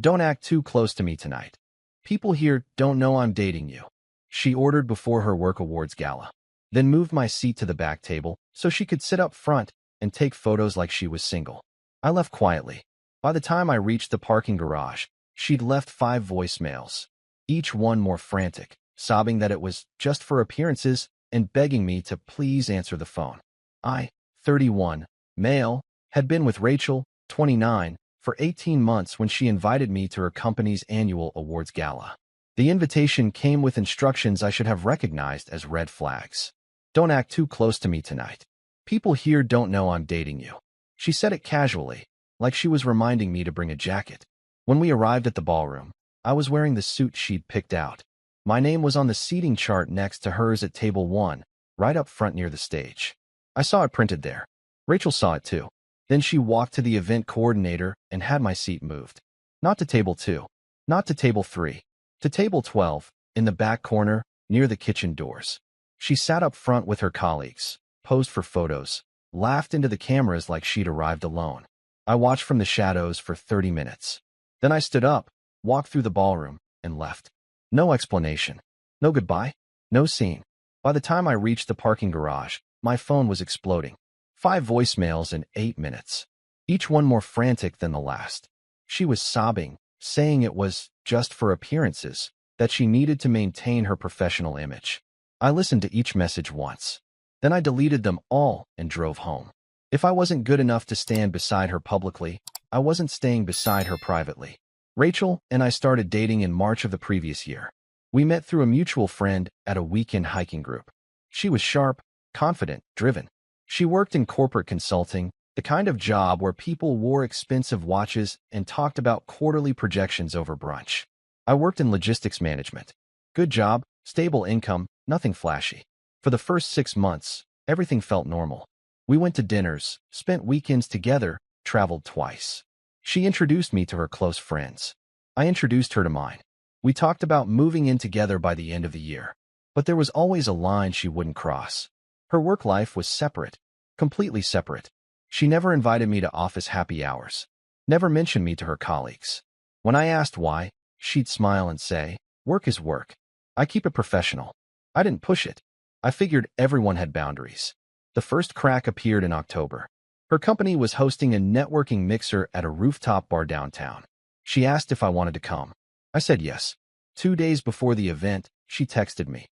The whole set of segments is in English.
Don't act too close to me tonight. People here don't know I'm dating you. She ordered before her work awards gala, then moved my seat to the back table so she could sit up front and take photos like she was single. I left quietly. By the time I reached the parking garage, she'd left 5 voicemails, each one more frantic, sobbing that it was just for appearances and begging me to please answer the phone. I, 31, male, had been with Rachel, 29, for 18 months when she invited me to her company's annual awards gala. The invitation came with instructions I should have recognized as red flags. Don't act too close to me tonight. People here don't know I'm dating you. She said it casually, like she was reminding me to bring a jacket. When we arrived at the ballroom, I was wearing the suit she'd picked out. My name was on the seating chart next to hers at table 1, right up front near the stage. I saw it printed there. Rachel saw it too. Then she walked to the event coordinator and had my seat moved. Not to table 2, not to table 3, to table 12, in the back corner, near the kitchen doors. She sat up front with her colleagues, posed for photos, laughed into the cameras like she'd arrived alone. I watched from the shadows for 30 minutes. Then I stood up, walked through the ballroom, and left. No explanation. No goodbye. No scene. By the time I reached the parking garage, my phone was exploding. 5 voicemails in 8 minutes. Each one more frantic than the last. She was sobbing, saying it was just for appearances, that she needed to maintain her professional image. I listened to each message once. Then I deleted them all and drove home. If I wasn't good enough to stand beside her publicly, I wasn't staying beside her privately. Rachel and I started dating in March of the previous year. We met through a mutual friend at a weekend hiking group. She was sharp, confident, driven. She worked in corporate consulting, the kind of job where people wore expensive watches and talked about quarterly projections over brunch. I worked in logistics management. Good job, stable income, nothing flashy. For the first 6 months, everything felt normal. We went to dinners, spent weekends together, traveled twice. She introduced me to her close friends. I introduced her to mine. We talked about moving in together by the end of the year. But there was always a line she wouldn't cross. Her work life was separate, completely separate. She never invited me to office happy hours, never mentioned me to her colleagues. When I asked why, she'd smile and say, "Work is work. I keep it professional." I didn't push it. I figured everyone had boundaries. The first crack appeared in October. Her company was hosting a networking mixer at a rooftop bar downtown. She asked if I wanted to come. I said yes. 2 days before the event, she texted me.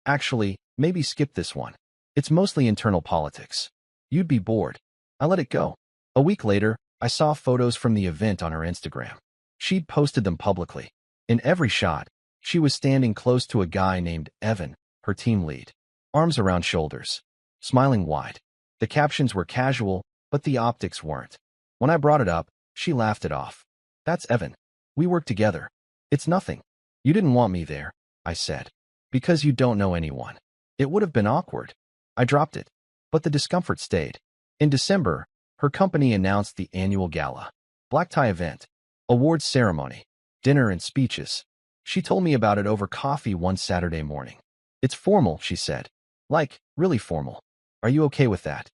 "Actually, maybe skip this one. It's mostly internal politics. You'd be bored." I let it go. A week later, I saw photos from the event on her Instagram. She'd posted them publicly. In every shot, she was standing close to a guy named Evan, her team lead, arms around shoulders, smiling wide. The captions were casual, but the optics weren't. When I brought it up, she laughed it off. "That's Evan. We work together. It's nothing." "You didn't want me there," I said. "Because you don't know anyone. It would have been awkward." I dropped it. But the discomfort stayed. In December, her company announced the annual gala. Black tie event, awards ceremony, dinner and speeches. She told me about it over coffee one Saturday morning. "It's formal," she said. "Like, really formal. Are you okay with that?"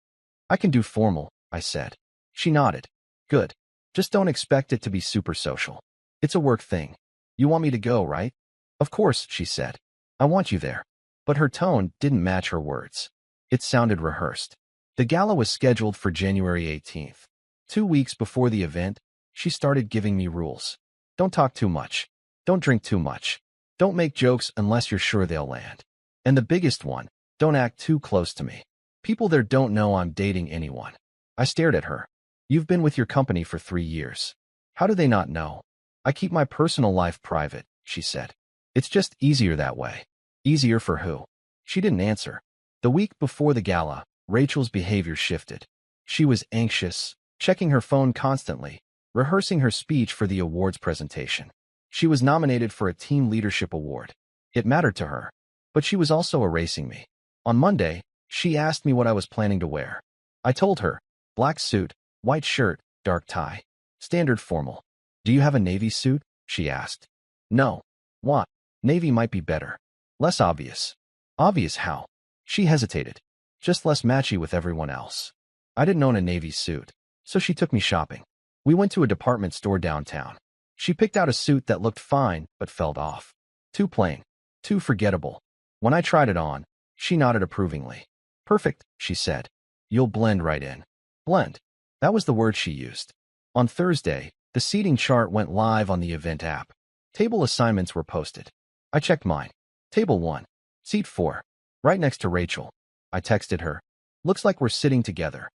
"I can do formal," I said. She nodded. "Good. Just don't expect it to be super social. It's a work thing. You want me to go, right?" "Of course," she said. "I want you there." But her tone didn't match her words. It sounded rehearsed. The gala was scheduled for January 18th. 2 weeks before the event, she started giving me rules. Don't talk too much. Don't drink too much. Don't make jokes unless you're sure they'll land. And the biggest one, don't act too close to me. People there don't know I'm dating anyone. I stared at her. "You've been with your company for 3 years. How do they not know?" "I keep my personal life private," she said. "It's just easier that way." "Easier for who?" She didn't answer. The week before the gala, Rachel's behavior shifted. She was anxious, checking her phone constantly, rehearsing her speech for the awards presentation. She was nominated for a team leadership award. It mattered to her, but she was also erasing me. On Monday, she asked me what I was planning to wear. I told her, black suit, white shirt, dark tie. Standard formal. "Do you have a navy suit?" she asked. "No." "What?" "Navy might be better. Less obvious." "Obvious how?" She hesitated. "Just less matchy with everyone else." I didn't own a navy suit, so she took me shopping. We went to a department store downtown. She picked out a suit that looked fine but felt off. Too plain. Too forgettable. When I tried it on, she nodded approvingly. Perfect, she said. You'll blend right in. Blend. That was the word she used. On Thursday, the seating chart went live on the event app. Table assignments were posted. I checked mine. Table 1. Seat 4. Right next to Rachel. I texted her. Looks like we're sitting together.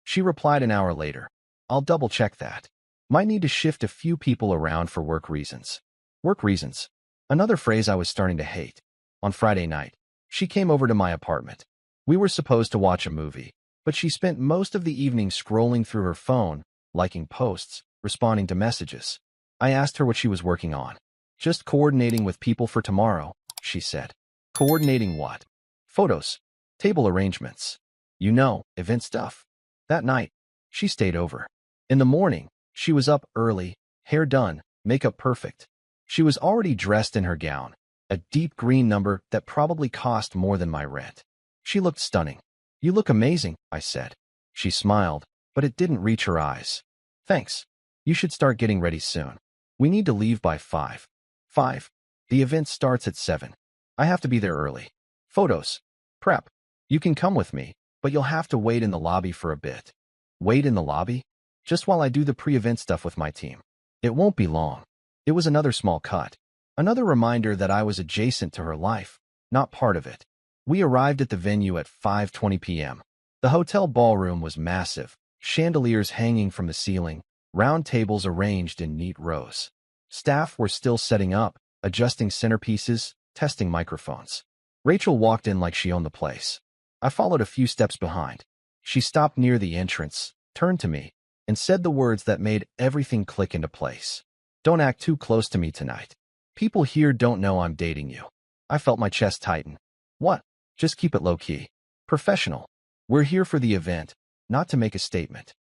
She replied an hour later. I'll double check that. Might need to shift a few people around for work reasons. Work reasons. Another phrase I was starting to hate. On Friday night, she came over to my apartment. We were supposed to watch a movie, but she spent most of the evening scrolling through her phone, liking posts, responding to messages. I asked her what she was working on. Just coordinating with people for tomorrow, she said. Coordinating what? Photos. Table arrangements. You know, event stuff. That night, she stayed over. In the morning, she was up early, hair done, makeup perfect. She was already dressed in her gown, a deep green number that probably cost more than my rent. She looked stunning. You look amazing, I said. She smiled, but it didn't reach her eyes. Thanks. You should start getting ready soon. We need to leave by 5. 5. The event starts at 7. I have to be there early. Photos. Prep. You can come with me, but you'll have to wait in the lobby for a bit. Wait in the lobby? Just while I do the pre-event stuff with my team. It won't be long. It was another small cut. Another reminder that I was adjacent to her life, not part of it. We arrived at the venue at 5:20 p.m. The hotel ballroom was massive, chandeliers hanging from the ceiling, round tables arranged in neat rows. Staff were still setting up, adjusting centerpieces, testing microphones. Rachel walked in like she owned the place. I followed a few steps behind. She stopped near the entrance, turned to me, and said the words that made everything click into place. Don't act too close to me tonight. People here don't know I'm dating you. I felt my chest tighten. What? Just keep it low-key. Professional. We're here for the event, not to make a statement.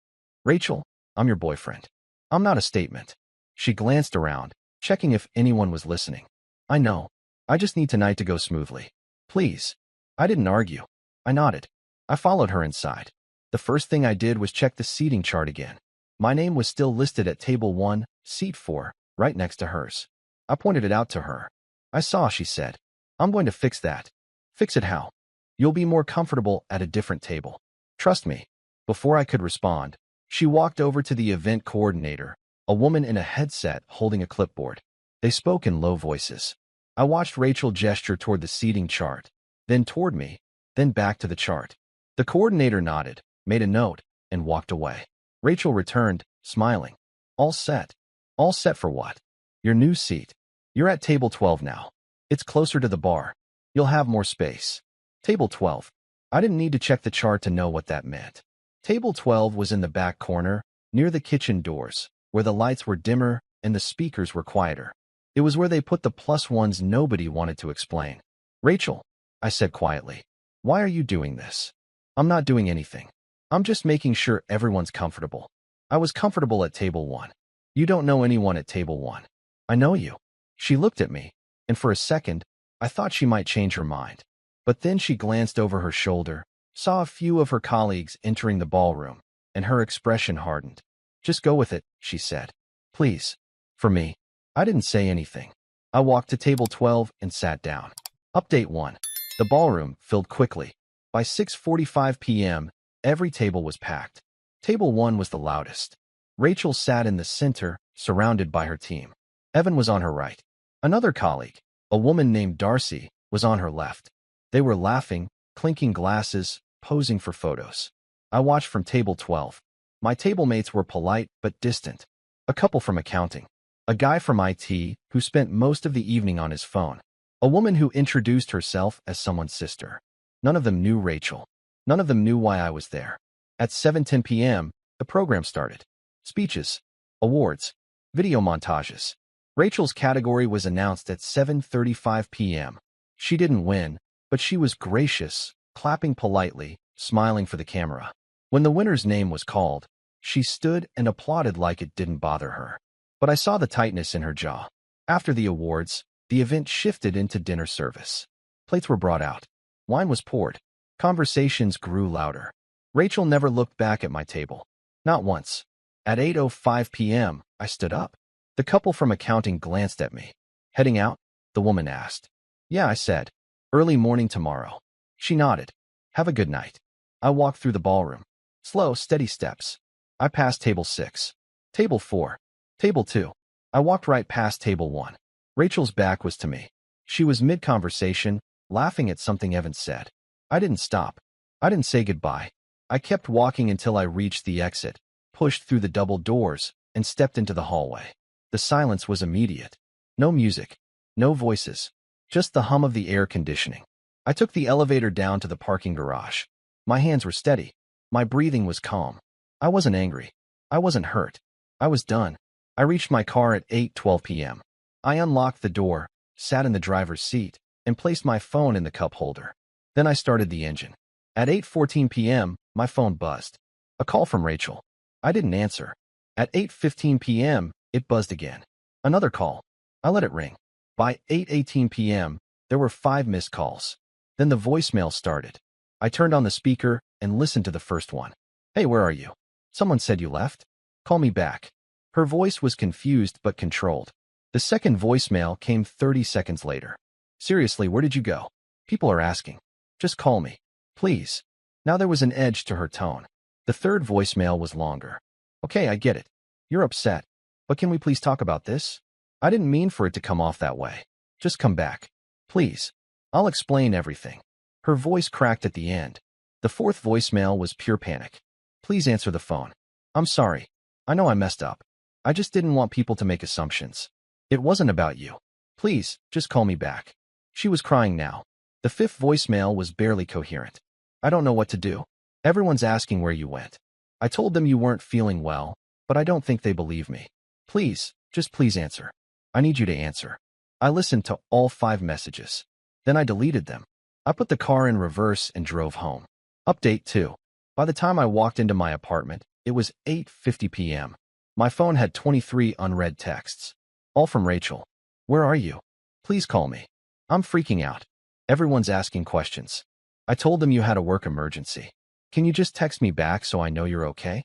Rachel, I'm your boyfriend. I'm not a statement. She glanced around, checking if anyone was listening. I know. I just need tonight to go smoothly. Please. I didn't argue. I nodded. I followed her inside. The first thing I did was check the seating chart again. My name was still listed at table 1, seat 4, right next to hers. I pointed it out to her. I saw, she said. I'm going to fix that. Fix it how? You'll be more comfortable at a different table. Trust me. Before I could respond, she walked over to the event coordinator, a woman in a headset holding a clipboard. They spoke in low voices. I watched Rachel gesture toward the seating chart, then toward me, then back to the chart. The coordinator nodded, made a note, and walked away. Rachel returned, smiling. All set. All set for what? Your new seat. You're at table 12 now. It's closer to the bar. You'll have more space. Table 12. I didn't need to check the chart to know what that meant. Table 12 was in the back corner, near the kitchen doors, where the lights were dimmer and the speakers were quieter. It was where they put the plus ones nobody wanted to explain. Rachel, I said quietly, why are you doing this? I'm not doing anything. I'm just making sure everyone's comfortable. I was comfortable at table 1. You don't know anyone at table 1. I know you. She looked at me, and for a second, I thought she might change her mind. But then she glanced over her shoulder, saw a few of her colleagues entering the ballroom, and her expression hardened. Just go with it, she said. Please. For me. I didn't say anything. I walked to table 12 and sat down. Update 1. The ballroom filled quickly. By 6:45 p.m., every table was packed. Table 1 was the loudest. Rachel sat in the center, surrounded by her team. Evan was on her right. Another colleague, a woman named Darcy, was on her left. They were laughing, clinking glasses, posing for photos. I watched from table 12. My table mates were polite but distant. A couple from accounting. A guy from IT who spent most of the evening on his phone. A woman who introduced herself as someone's sister. None of them knew Rachel. None of them knew why I was there. At 7:10 p.m., the program started. Speeches, awards, video montages. Rachel's category was announced at 7:35 p.m. She didn't win, but she was gracious, clapping politely, smiling for the camera. When the winner's name was called, she stood and applauded like it didn't bother her. But I saw the tightness in her jaw. After the awards, the event shifted into dinner service. Plates were brought out. Wine was poured. Conversations grew louder. Rachel never looked back at my table. Not once. At 8:05 p.m., I stood up. The couple from accounting glanced at me. Heading out? The woman asked. Yeah, I said. Early morning tomorrow. She nodded. Have a good night. I walked through the ballroom. Slow, steady steps. I passed table 6. Table 4. Table 2. I walked right past table 1. Rachel's back was to me. She was mid-conversation, laughing at something Evan said. I didn't stop. I didn't say goodbye. I kept walking until I reached the exit, pushed through the double doors, and stepped into the hallway. The silence was immediate. No music. No voices. Just the hum of the air conditioning. I took the elevator down to the parking garage. My hands were steady. My breathing was calm. I wasn't angry. I wasn't hurt. I was done. I reached my car at 8:12 p.m. I unlocked the door, sat in the driver's seat, and placed my phone in the cup holder. Then I started the engine. At 8:14 p.m., my phone buzzed. A call from Rachel. I didn't answer. At 8:15 p.m., it buzzed again. Another call. I let it ring. By 8:18 p.m., there were 5 missed calls. Then the voicemail started. I turned on the speaker and listened to the first one. Hey, where are you? Someone said you left? Call me back. Her voice was confused but controlled. The second voicemail came 30 seconds later. Seriously, where did you go? People are asking. Just call me. Please. Now there was an edge to her tone. The third voicemail was longer. Okay, I get it. You're upset. But can we please talk about this? I didn't mean for it to come off that way. Just come back. Please. I'll explain everything. Her voice cracked at the end. The fourth voicemail was pure panic. Please answer the phone. I'm sorry. I know I messed up. I just didn't want people to make assumptions. It wasn't about you. Please, just call me back. She was crying now. The fifth voicemail was barely coherent. I don't know what to do. Everyone's asking where you went. I told them you weren't feeling well, but I don't think they believe me. Please, just please answer. I need you to answer. I listened to all 5 messages. Then I deleted them. I put the car in reverse and drove home. Update 2. By the time I walked into my apartment, it was 8:50 p.m. My phone had 23 unread texts. All from Rachel. Where are you? Please call me. I'm freaking out. Everyone's asking questions. I told them you had a work emergency. Can you just text me back so I know you're okay?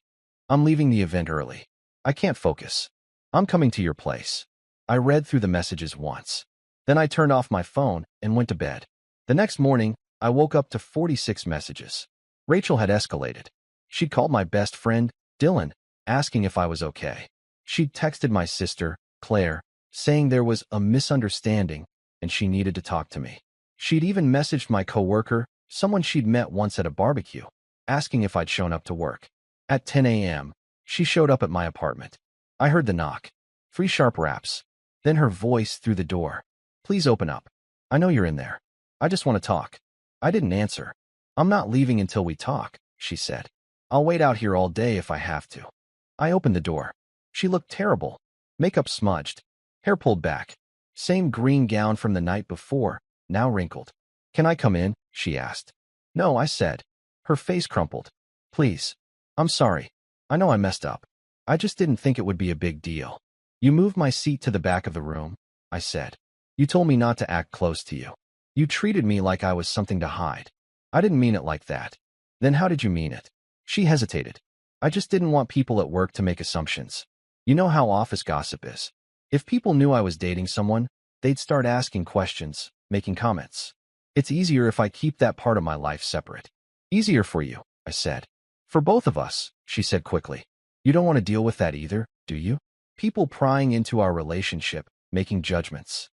I'm leaving the event early. I can't focus. I'm coming to your place. I read through the messages once. Then I turned off my phone and went to bed. The next morning, I woke up to 46 messages. Rachel had escalated. She'd called my best friend, Dylan, asking if I was okay. She'd texted my sister, Claire, saying there was a misunderstanding and she needed to talk to me. She'd even messaged my coworker, someone she'd met once at a barbecue, asking if I'd shown up to work. At 10 a.m., she showed up at my apartment. I heard the knock. 3 sharp raps. Then her voice through the door. Please open up. I know you're in there. I just want to talk. I didn't answer. I'm not leaving until we talk, she said. I'll wait out here all day if I have to. I opened the door. She looked terrible. Makeup smudged. Hair pulled back. Same green gown from the night before, now wrinkled. Can I come in? She asked. No, I said. Her face crumpled. Please. I'm sorry. I know I messed up. I just didn't think it would be a big deal. You moved my seat to the back of the room, I said. You told me not to act close to you. You treated me like I was something to hide. I didn't mean it like that. Then how did you mean it? She hesitated. I just didn't want people at work to make assumptions. You know how office gossip is. If people knew I was dating someone, they'd start asking questions, making comments. It's easier if I keep that part of my life separate. Easier for you, I said. For both of us, she said quickly. You don't want to deal with that either, do you? People prying into our relationship, making judgments.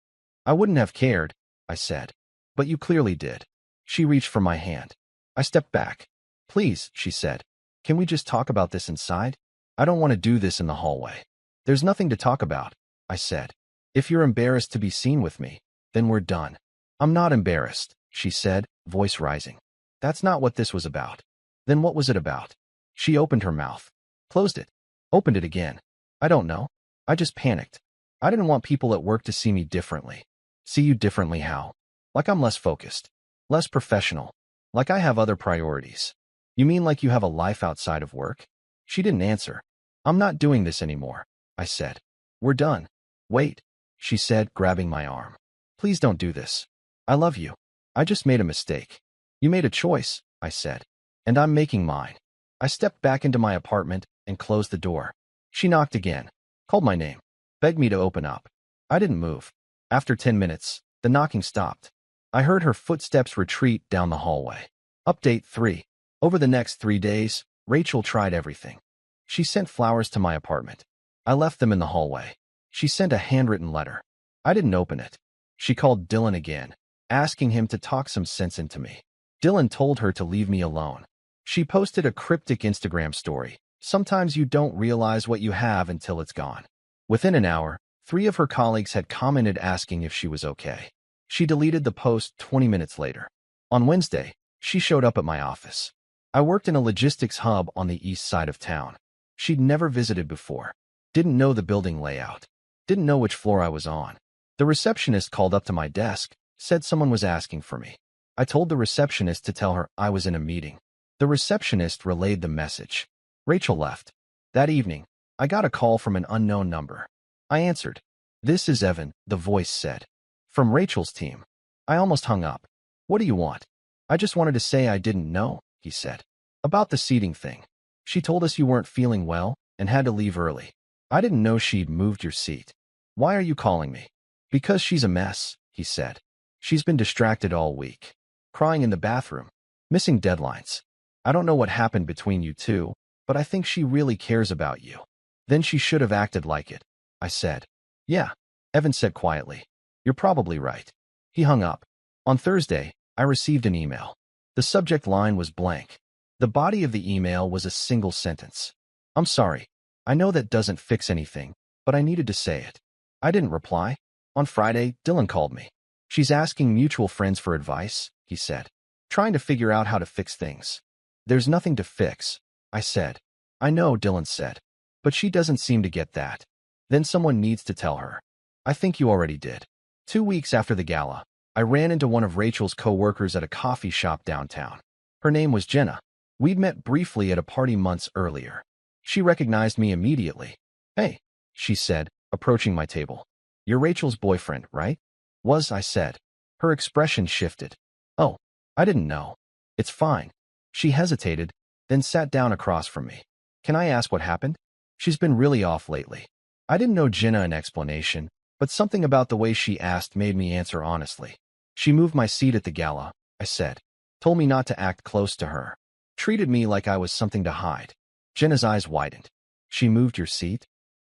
I wouldn't have cared, I said. But you clearly did. She reached for my hand. I stepped back. Please, she said. Can we just talk about this inside? I don't want to do this in the hallway. There's nothing to talk about, I said. If you're embarrassed to be seen with me, then we're done. I'm not embarrassed, she said, voice rising. That's not what this was about. Then what was it about? She opened her mouth. Closed it. Opened it again. I don't know. I just panicked. I didn't want people at work to see me differently. See you differently how? Like I'm less focused. Less professional. Like I have other priorities. You mean like you have a life outside of work? She didn't answer. I'm not doing this anymore, I said. We're done. Wait, she said, grabbing my arm. Please don't do this. I love you. I just made a mistake. You made a choice, I said. And I'm making mine. I stepped back into my apartment and closed the door. She knocked again. Called my name. begged me to open up. I didn't move. After 10 minutes, the knocking stopped. I heard her footsteps retreat down the hallway. Update 3. Over the next 3 days, Rachel tried everything. She sent flowers to my apartment. I left them in the hallway. She sent a handwritten letter. I didn't open it. She called Dylan again, asking him to talk some sense into me. Dylan told her to leave me alone. She posted a cryptic Instagram story. Sometimes you don't realize what you have until it's gone. Within an hour, 3 of her colleagues had commented asking if she was okay. She deleted the post 20 minutes later. On Wednesday, she showed up at my office. I worked in a logistics hub on the east side of town. She'd never visited before. Didn't know the building layout. Didn't know which floor I was on. The receptionist called up to my desk, said someone was asking for me. I told the receptionist to tell her I was in a meeting. The receptionist relayed the message. Rachel left. That evening, I got a call from an unknown number. I answered. "This is Evan," the voice said. "From Rachel's team." I almost hung up. "What do you want?" "I just wanted to say I didn't know," he said. "About the seating thing. She told us you weren't feeling well and had to leave early. I didn't know she'd moved your seat. Why are you calling me?" "Because she's a mess," he said. "She's been distracted all week. Crying in the bathroom. Missing deadlines. I don't know what happened between you two, but I think she really cares about you." "Then she should have acted like it," I said. "Yeah," Evan said quietly. "You're probably right." He hung up. On Thursday, I received an email. The subject line was blank. The body of the email was a single sentence. "I'm sorry. I know that doesn't fix anything, but I needed to say it." I didn't reply. On Friday, Dylan called me. "She's asking mutual friends for advice," he said. "Trying to figure out how to fix things." "There's nothing to fix," I said. "I know," Dylan said. "But she doesn't seem to get that." "Then someone needs to tell her." "I think you already did." 2 weeks after the gala, I ran into one of Rachel's co-workers at a coffee shop downtown. Her name was Jenna. We'd met briefly at a party months earlier. She recognized me immediately. "Hey," she said, approaching my table. "You're Rachel's boyfriend, right?" "Was," I said. Her expression shifted. "Oh, I didn't know." "It's fine." She hesitated, then sat down across from me. "Can I ask what happened?" "She's been really off lately." I didn't know Jenna an explanation, but something about the way she asked made me answer honestly. "She moved my seat at the gala," I said. "Told me not to act close to her. Treated me like I was something to hide." Jenna's eyes widened. "She moved your seat?"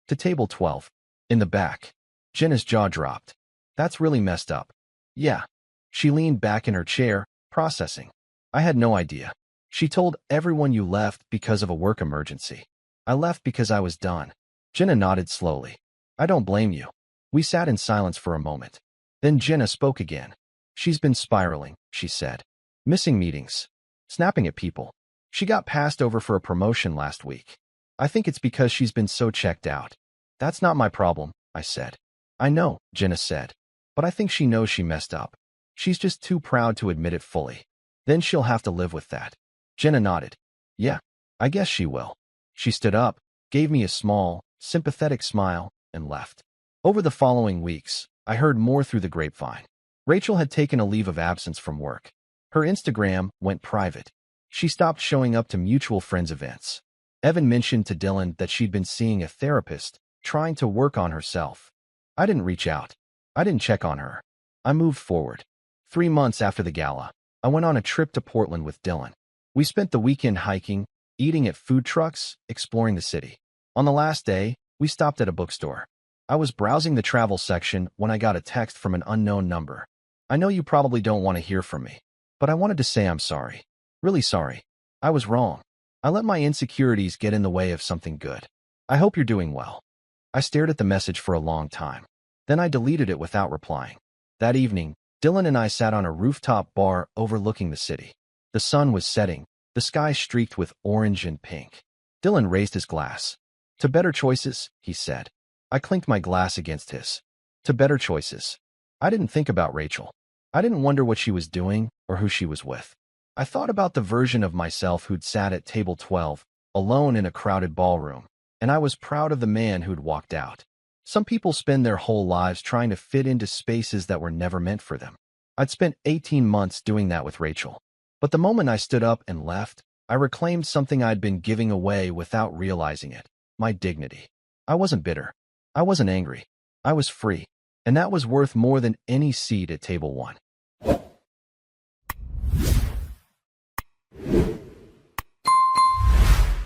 "To table 12. In the back." Jenna's jaw dropped. "That's really messed up." "Yeah." She leaned back in her chair, processing. "I had no idea. She told everyone you left because of a work emergency." "I left because I was done." Jenna nodded slowly. "I don't blame you." We sat in silence for a moment. Then Jenna spoke again. "She's been spiraling," she said. "Missing meetings. Snapping at people. She got passed over for a promotion last week. I think it's because she's been so checked out." "That's not my problem," I said. "I know," Jenna said. "But I think she knows she messed up. She's just too proud to admit it fully. Then she'll have to live with that." Jenna nodded. "Yeah, I guess she will." She stood up, gave me a small, sympathetic smile, and left. Over the following weeks, I heard more through the grapevine. Rachel had taken a leave of absence from work. Her Instagram went private. She stopped showing up to mutual friends' events. Evan mentioned to Dylan that she'd been seeing a therapist, trying to work on herself. I didn't reach out. I didn't check on her. I moved forward. 3 months after the gala, I went on a trip to Portland with Dylan. We spent the weekend hiking, eating at food trucks, exploring the city. On the last day, we stopped at a bookstore. I was browsing the travel section when I got a text from an unknown number. "I know you probably don't want to hear from me, but I wanted to say I'm sorry. Really sorry. I was wrong. I let my insecurities get in the way of something good. I hope you're doing well." I stared at the message for a long time. Then I deleted it without replying. That evening, Dylan and I sat on a rooftop bar overlooking the city. The sun was setting, the sky streaked with orange and pink. Dylan raised his glass. "To better choices," he said. I clinked my glass against his. "To better choices." I didn't think about Rachel. I didn't wonder what she was doing or who she was with. I thought about the version of myself who'd sat at table 12, alone in a crowded ballroom, and I was proud of the man who'd walked out. Some people spend their whole lives trying to fit into spaces that were never meant for them. I'd spent 18 months doing that with Rachel. But the moment I stood up and left, I reclaimed something I'd been giving away without realizing it: my dignity. I wasn't bitter. I wasn't angry. I was free. And that was worth more than any seat at table one.